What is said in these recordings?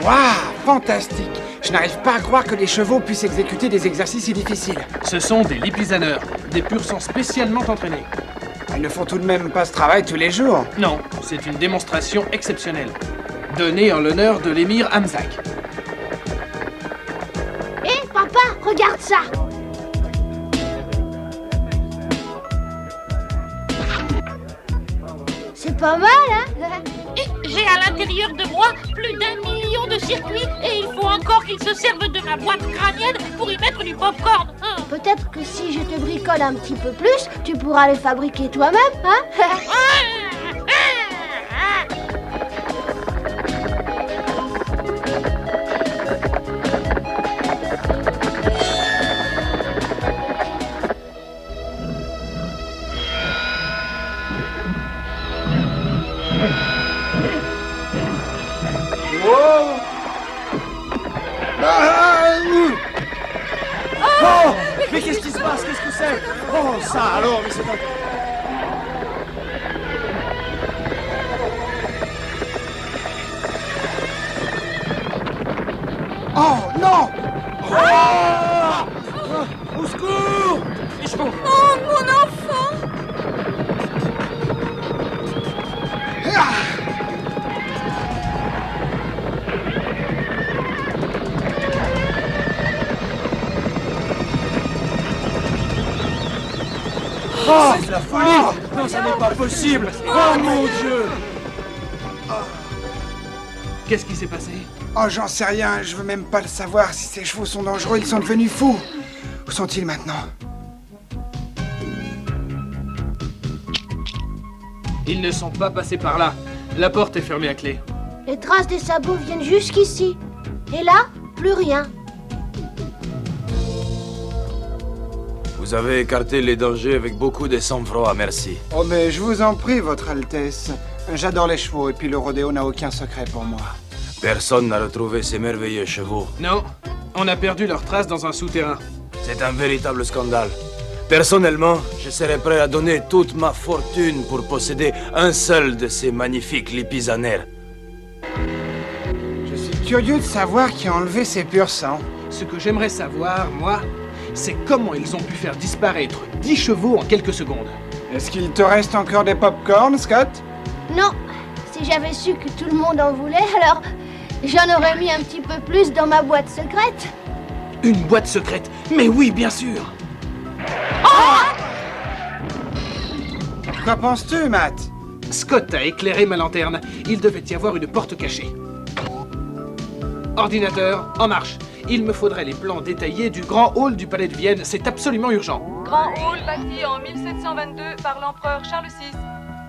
Waouh, fantastique! Je n'arrive pas à croire que les chevaux puissent exécuter des exercices si difficiles. Ce sont des lipisaneurs, des pur sang spécialement entraînés. Ils ne font tout de même pas ce travail tous les jours. Non, c'est une démonstration exceptionnelle. Donnée en l'honneur de l'émir Hamzak. Hé, papa, regarde ça! C'est pas mal, hein? J'ai à l'intérieur de moi plus d'1 million de circuits et il faut encore qu'ils se servent de ma boîte crânienne pour y mettre du popcorn. Peut-être que si je te bricole un petit peu plus, tu pourras les fabriquer toi-même, hein? Oh! Mais qu'est-ce qui se passe? Qu'est-ce que c'est? Oh, ça alors, mais c'est un... Oh, non! Ah! Au secours! Les chevaux! Oh, mon enfant! Oh, c'est de la folie! Non, ça n'est pas possible! Oh mon Dieu! Qu'est-ce qui s'est passé? Oh, j'en sais rien, je veux même pas le savoir. Si ces chevaux sont dangereux, ils sont devenus fous. Où sont-ils maintenant? Ils ne sont pas passés par là. La porte est fermée à clé. Les traces des sabots viennent jusqu'ici. Et là, plus rien. Vous avez écarté les dangers avec beaucoup de sang-froid, merci. Oh, mais je vous en prie, Votre Altesse. J'adore les chevaux et puis le rodéo n'a aucun secret pour moi. Personne n'a retrouvé ces merveilleux chevaux. Non, on a perdu leurs traces dans un souterrain. C'est un véritable scandale. Personnellement, je serais prêt à donner toute ma fortune pour posséder un seul de ces magnifiques lipisanères. Je suis curieux de savoir qui a enlevé ces purs sangs. Ce que j'aimerais savoir, moi, c'est comment ils ont pu faire disparaître 10 chevaux en quelques secondes. Est-ce qu'il te reste encore des pop-corn, Scott? Non, si j'avais su que tout le monde en voulait, alors j'en aurais mis un petit peu plus dans ma boîte secrète. Une boîte secrète? Mais oui, bien sûr! Qu'en penses-tu, Matt? Scott a éclairé ma lanterne. Il devait y avoir une porte cachée. Ordinateur, en marche. Il me faudrait les plans détaillés du grand hall du palais de Vienne. C'est absolument urgent. Grand hall bâti en 1722 par l'empereur Charles VI.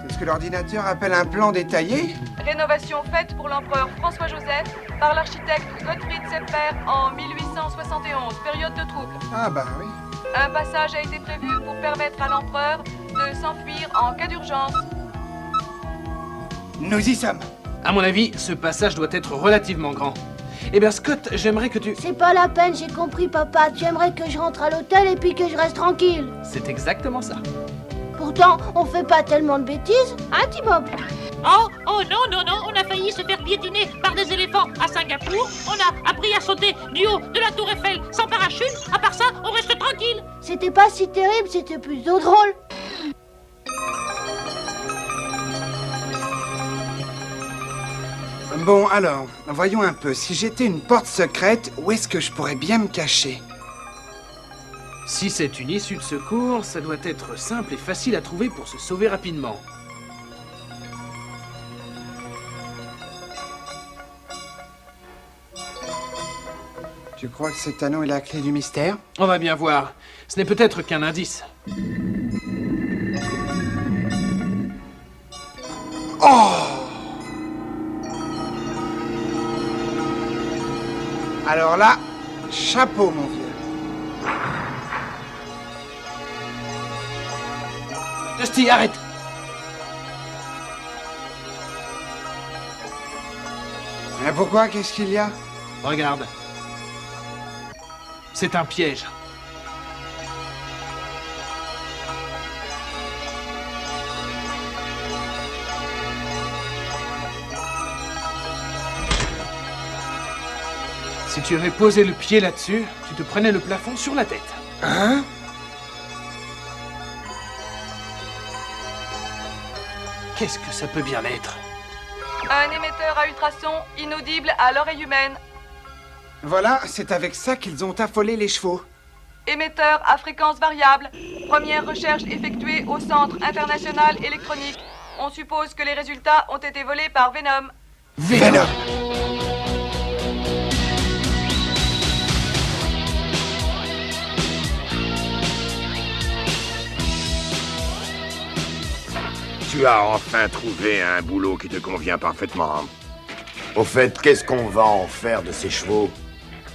C'est ce que l'ordinateur appelle un plan détaillé? Rénovation faite pour l'empereur François-Joseph par l'architecte Gottfried Sepper en 1871, période de trouble. Ah bah oui. Un passage a été prévu pour permettre à l'empereur de s'enfuir en cas d'urgence. Nous y sommes. À mon avis, ce passage doit être relativement grand. Eh bien, Scott, j'aimerais que tu... C'est pas la peine, j'ai compris, papa. Tu aimerais que je rentre à l'hôtel et puis que je reste tranquille. C'est exactement ça. Pourtant, on fait pas tellement de bêtises, hein, T-Bob? Oh non, on a failli se faire piétiner par des éléphants à Singapour. On a appris à sauter du haut de la tour Eiffel sans parachute. À part ça, on reste tranquille. C'était pas si terrible, c'était plutôt drôle. Bon, alors, voyons un peu. Si j'étais une porte secrète, où est-ce que je pourrais bien me cacher? Si c'est une issue de secours, ça doit être simple et facile à trouver pour se sauver rapidement. Tu crois que cet anneau est la clé du mystère? On va bien voir. Ce n'est peut-être qu'un indice. Alors là, chapeau, mon vieux. Dusty, arrête! Et pourquoi? Qu'est-ce qu'il y a? Regarde. C'est un piège. Si tu avais posé le pied là-dessus, tu te prenais le plafond sur la tête. Hein? Qu'est-ce que ça peut bien être? Un émetteur à ultrasons inaudible à l'oreille humaine. Voilà, c'est avec ça qu'ils ont affolé les chevaux. Émetteur à fréquence variable. Première recherche effectuée au Centre International Électronique. On suppose que les résultats ont été volés par Venom. Venom! Tu as enfin trouvé un boulot qui te convient parfaitement. Au fait, qu'est-ce qu'on va en faire de ces chevaux?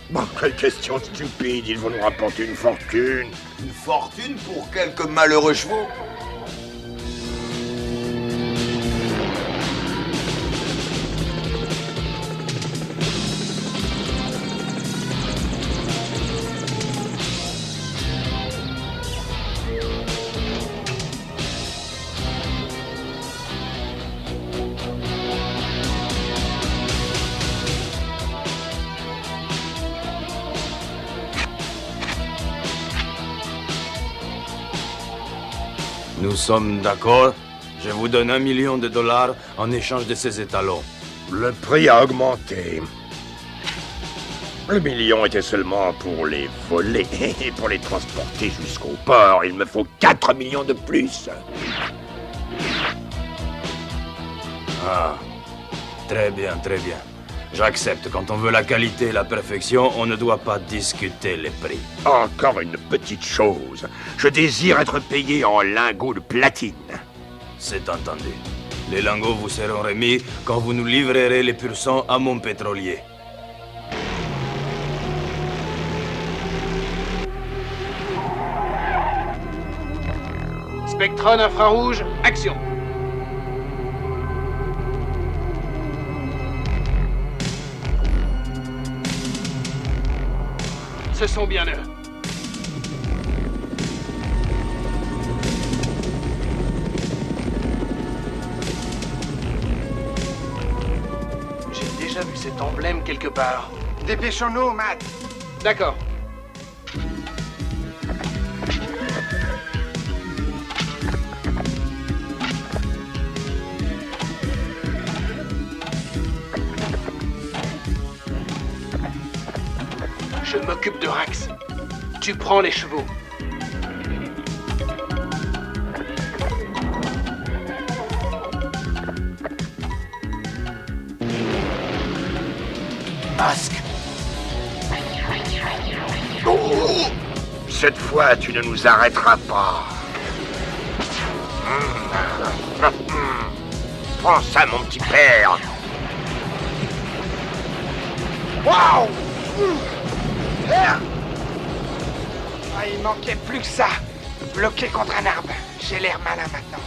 Bon, quelle question stupide, ils vont nous rapporter une fortune. Une fortune pour quelques malheureux chevaux? Nous sommes d'accord? Je vous donne $1 million en échange de ces étalons. Le prix a augmenté. Le million était seulement pour les voler et pour les transporter jusqu'au port. Il me faut 4 millions de plus. Ah, très bien, très bien. J'accepte. Quand on veut la qualité et la perfection, on ne doit pas discuter les prix. Encore une petite chose. Je désire être payé en lingots de platine. C'est entendu. Les lingots vous seront remis quand vous nous livrerez les pur sang à mon pétrolier. Spectron infrarouge, action! Ce sont bien eux. J'ai déjà vu cet emblème quelque part. Dépêchons-nous, Matt. D'accord. Je m'occupe de Rax. Tu prends les chevaux. Masque. Oh, cette fois, tu ne nous arrêteras pas. Prends ça, mon petit père. Waouh! Ah, il manquait plus que ça. Bloqué contre un arbre. J'ai l'air malin maintenant.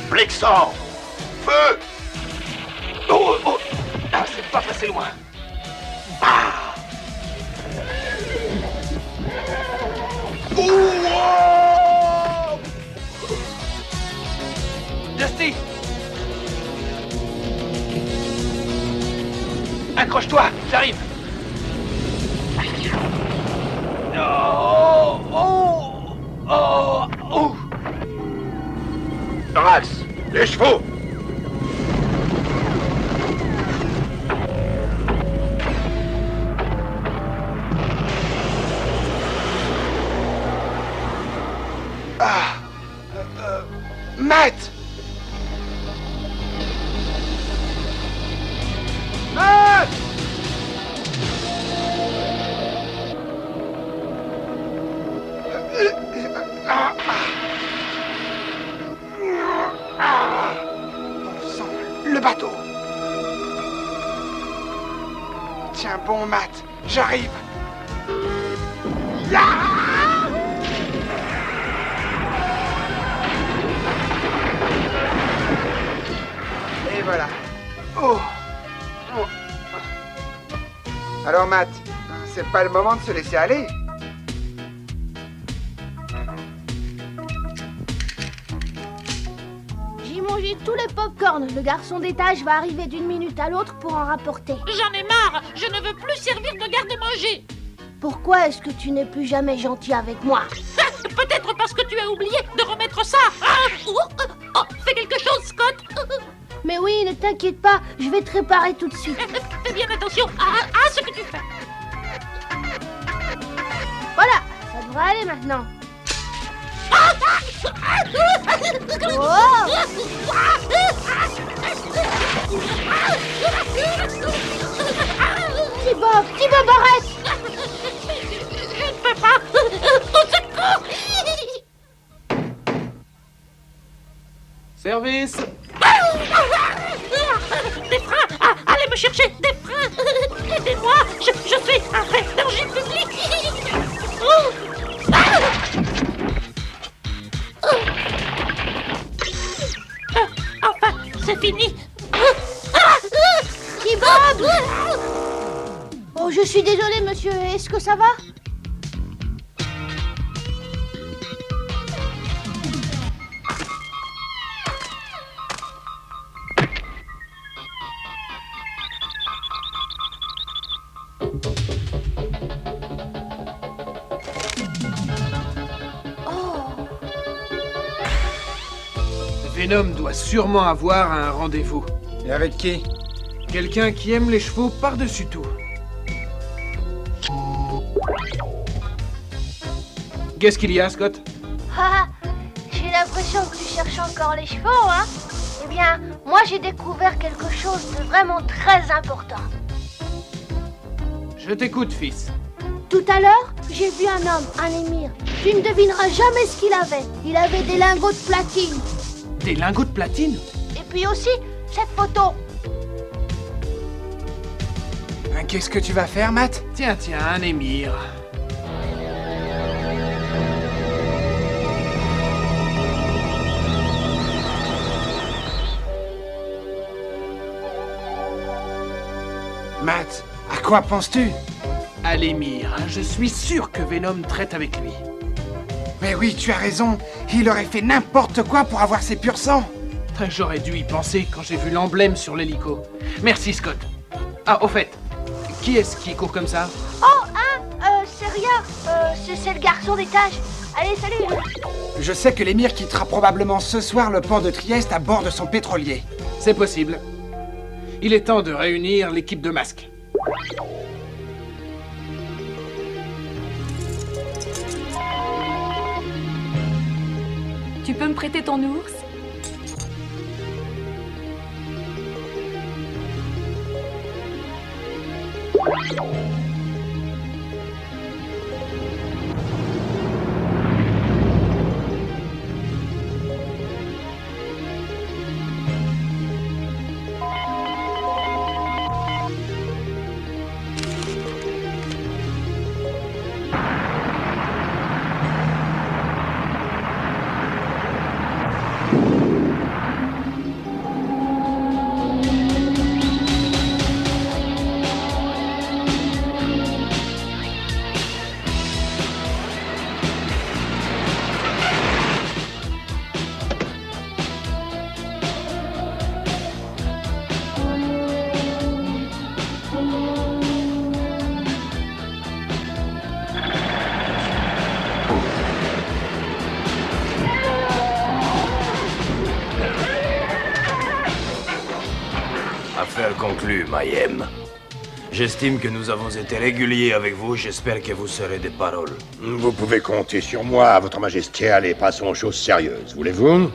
Blexor! Feu! Oh, oh. Ah, c'est pas passé loin. Ah! Dusty! Accroche-toi, j'arrive. Oh, oh, oh, oh. Rax, les chevaux! Ah! Matt! Matt! Bon sang, le bateau! Tiens bon, Matt, j'arrive! Et voilà. Oh. Oh. Alors Matt, c'est pas le moment de se laisser aller. mangé tous les pop-corn. Le garçon d'étage va arriver d'une minute à l'autre pour en rapporter. J'en ai marre. Je ne veux plus servir de garde-manger. Pourquoi est-ce que tu n'es plus jamais gentil avec moi? Peut-être parce que tu as oublié de remettre ça. Fais quelque chose, Scott. Mais oui, ne t'inquiète pas, je vais te réparer tout de suite. Fais bien attention à ce que tu fais. Voilà, ça devrait aller maintenant. Petit Bob, arrête! Je ne peux pas. Au secours! Service! Des freins! Allez me chercher des freins! Aidez-moi! Je suis un vrai danger public! Enfin, c'est fini! Petit Bob! Oh, je suis désolée, monsieur. Est-ce que ça va? Venom doit sûrement avoir un rendez-vous. Et avec qui? Quelqu'un qui aime les chevaux par-dessus tout. Qu'est-ce qu'il y a, Scott? Ah, j'ai l'impression que tu cherches encore les chevaux, hein? Eh bien, moi j'ai découvert quelque chose de vraiment très important. Je t'écoute, fils. Tout à l'heure, j'ai vu un homme, un émir. Tu ne devineras jamais ce qu'il avait. Il avait des lingots de platine. Des lingots de platine? Et puis aussi, cette photo. Qu'est-ce que tu vas faire, Matt? Tiens, un émir. Matt, à quoi penses-tu? À l'émir. Je suis sûr que Venom traite avec lui. Mais oui, tu as raison. Il aurait fait n'importe quoi pour avoir ses pur sang. J'aurais dû y penser quand j'ai vu l'emblème sur l'hélico. Merci, Scott. Ah, au fait, qui est-ce qui court comme ça? Oh, c'est rien. C'est le garçon d'étage. Allez, salut. Je sais que l'émir quittera probablement ce soir le port de Trieste à bord de son pétrolier. C'est possible. Il est temps de réunir l'équipe de masques. Tu peux me prêter ton ours? Affaire conclue, Mayhem. J'estime que nous avons été réguliers avec vous, j'espère que vous serez des paroles. Vous pouvez compter sur moi, Votre Majesté. Allez, passons aux choses sérieuses, voulez-vous?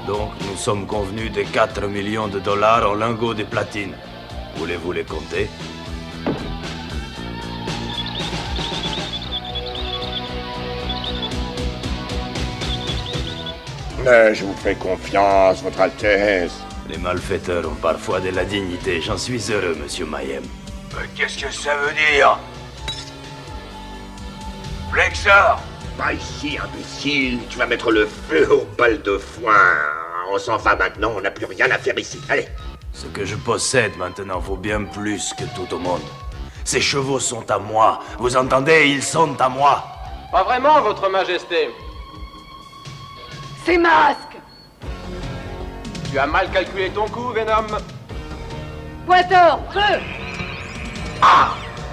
Donc, nous sommes convenus de 4 millions de dollars en lingots de platine. Voulez-vous les compter? Mais je vous fais confiance, Votre Altesse. Les malfaiteurs ont parfois de la dignité, j'en suis heureux, Monsieur Mayhem. Qu'est-ce que ça veut dire? Flexor! Pas ici, imbécile. Tu vas mettre le feu aux balles de foin. On s'en va maintenant, on n'a plus rien à faire ici. Allez. Ce que je possède maintenant vaut bien plus que tout au monde. Ces chevaux sont à moi. Vous entendez? Ils sont à moi. Pas vraiment, votre majesté. C'est Masque! Tu as mal calculé ton coup, Venom. Pointeur, feu! Ah!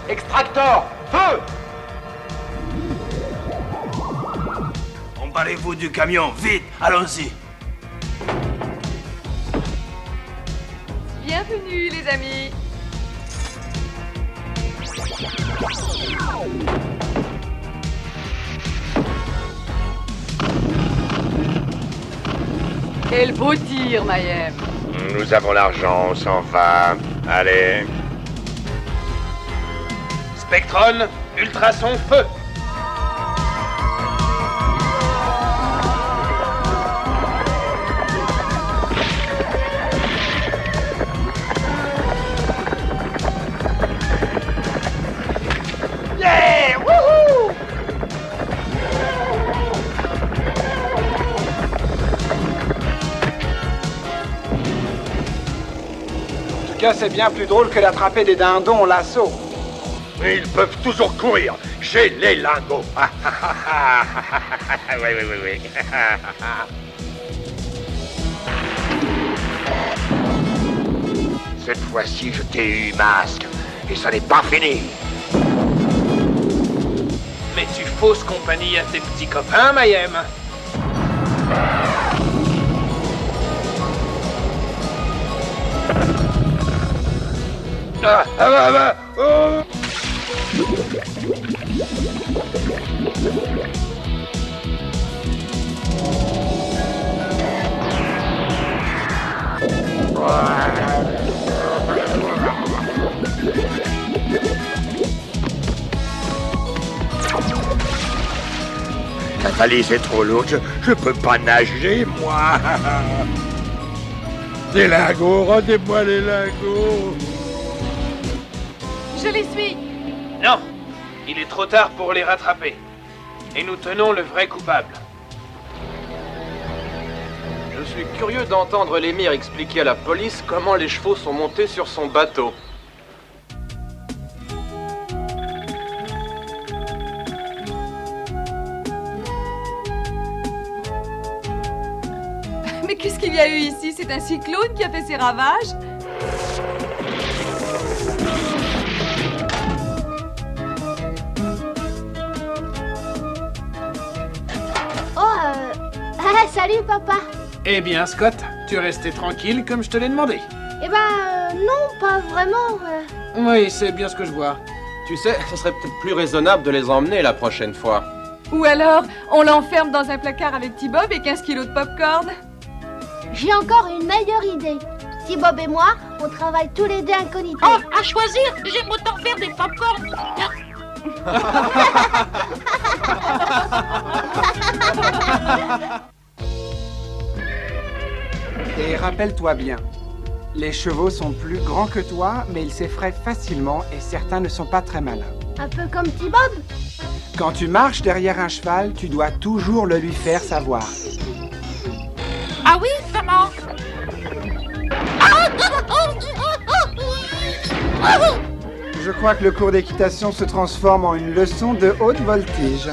Extractor, feu! Emparez-vous du camion, vite, allons-y. Bienvenue, les amis. Quel beau tir, Mayhem. Nous avons l'argent, on s'en va. Allez. Spectron, ultrason, feu! Yeah! Wouhou! En tout cas, c'est bien plus drôle que d'attraper des dindons au lasso. Ils peuvent toujours courir. J'ai les lingots. Oui. Cette fois-ci, je t'ai eu, Masque. Et ça n'est pas fini. Mais tu fausses compagnie à tes petits copains, Mayhem. Oh. La valise est trop lourde, je peux pas nager, moi. Les lingots, rendez-moi les lingots. Je les suis. Non, il est trop tard pour les rattraper. Et nous tenons le vrai coupable. Je suis curieux d'entendre l'émir expliquer à la police comment les chevaux sont montés sur son bateau. Mais qu'est-ce qu'il y a eu ici? C'est un cyclone qui a fait ses ravages? Salut, papa. Eh bien, Scott, tu restais tranquille comme je te l'ai demandé. Eh ben, non, pas vraiment. Oui, c'est bien ce que je vois. Tu sais, ce serait peut-être plus raisonnable de les emmener la prochaine fois. Ou alors, on l'enferme dans un placard avec T-Bob et 15 kilos de popcorn? J'ai encore une meilleure idée. T-Bob et moi, on travaille tous les deux incognito. Oh, à choisir, j'aime autant faire des popcorn. Et rappelle-toi bien, les chevaux sont plus grands que toi, mais ils s'effraient facilement et certains ne sont pas très malins. Un peu comme T-Bob. Quand tu marches derrière un cheval, tu dois toujours le lui faire savoir. Ah oui, maman. Je crois que le cours d'équitation se transforme en une leçon de haute voltige.